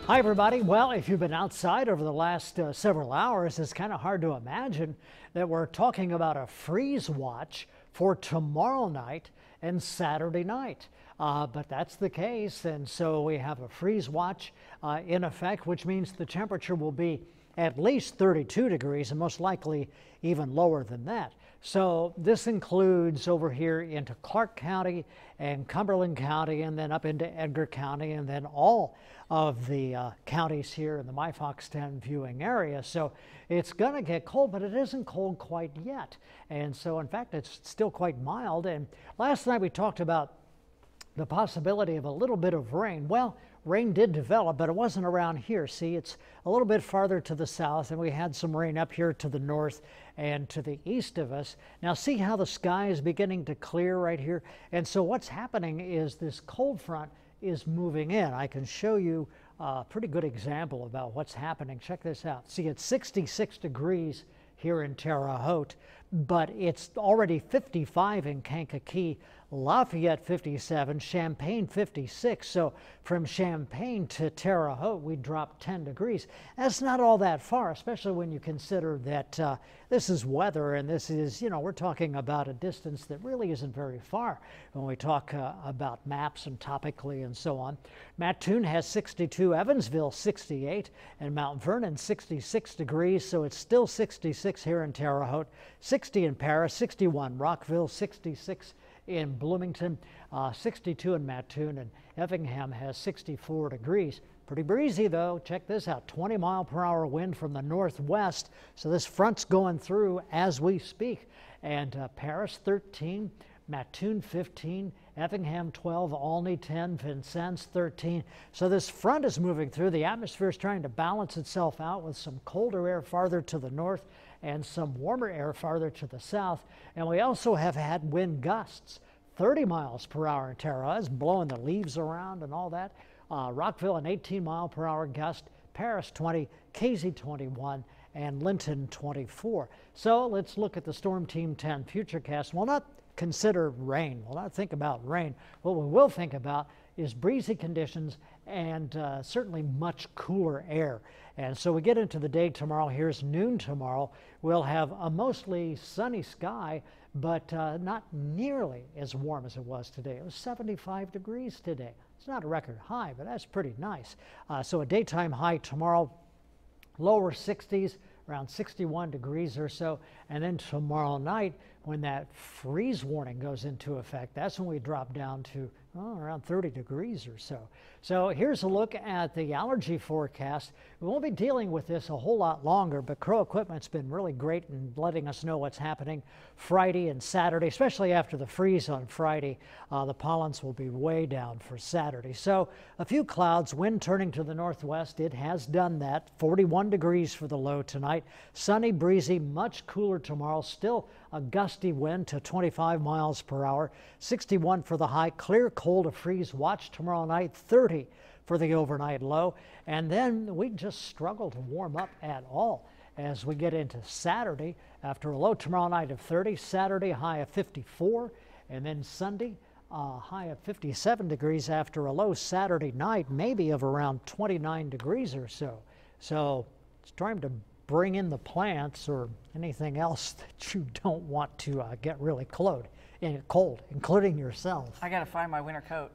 Hi everybody. Well, if you've been outside over the last several hours, it's kind of hard to imagine that we're talking about a freeze watch for tomorrow night and Saturday night. But that's the case, and so we have a freeze watch in effect, which means the temperature will be at least 32 degrees and most likely even lower than that. So this includes over here into Clark County and Cumberland County and then up into Edgar County and then all of the counties here in the MyFox 10 viewing area. So it's going to get cold, but it isn't cold quite yet. And so in fact, it's still quite mild. And last night we talked about the possibility of a little bit of rain. Well, rain did develop, but it wasn't around here. See, it's a little bit farther to the south, and we had some rain up here to the north and to the east of us. Now see how the sky is beginning to clear right here? And so what's happening is this cold front is moving in. I can show you a pretty good example about what's happening. Check this out. See, it's 66 degrees here in Terre Haute, but it's already 55 in Kankakee, Lafayette 57, Champaign 56. So from Champaign to Terre Haute, we dropped 10 degrees. That's not all that far, especially when you consider that this is weather and this is, we're talking about a distance that really isn't very far when we talk about maps and topically and so on. Mattoon has 62, Evansville 68, and Mount Vernon 66 degrees. So it's still 66 here in Terre Haute, 60 in Paris, 61 Rockville, 66 in Bloomington, 62 in Mattoon, and Effingham has 64 degrees. Pretty breezy though. Check this out, 20-mile-per-hour wind from the northwest. So this front's going through as we speak. And Paris 13, Mattoon 15, Effingham 12, Olney 10, Vincennes 13. So this front is moving through. The atmosphere is trying to balance itself out with some colder air farther to the north and some warmer air farther to the south. And we also have had wind gusts, 30 miles per hour in Terre Haute, blowing the leaves around and all that. Rockville an 18-mile-per-hour gust, Paris 20, Casey 21, and Linton 24. So let's look at the Storm Team 10 futurecast. We'll not consider rain. We'll not think about rain. What we will think about is breezy conditions and certainly much cooler air. And so we get into the day tomorrow. Here's noon tomorrow. We'll have a mostly sunny sky, but not nearly as warm as it was today. It was 75 degrees today. It's not a record high, but that's pretty nice. So a daytime high tomorrow, lower 60s, around 61 degrees or so. And then tomorrow night, when that freeze warning goes into effect, that's when we drop down to around 30 degrees or so. So here's a look at the allergy forecast. We won't be dealing with this a whole lot longer, but Crow Equipment's been really great in letting us know what's happening Friday and Saturday, especially after the freeze on Friday. The pollens will be way down for Saturday. So a few clouds, wind turning to the northwest. It has done that. 41 degrees for the low tonight. Sunny, breezy, much cooler tomorrow. Still a gusty wind to 25 miles per hour. 61 for the high. Clear, cold, a freeze watch tomorrow night. 30 for the overnight low. And then we just struggle to warm up at all as we get into Saturday. After a low tomorrow night of 30, Saturday high of 54, and then Sunday high of 57 degrees after a low Saturday night, maybe of around 29 degrees or so. So it's time to bring in the plants or anything else that you don't want to get really cold, including yourself. I got to find my winter coat.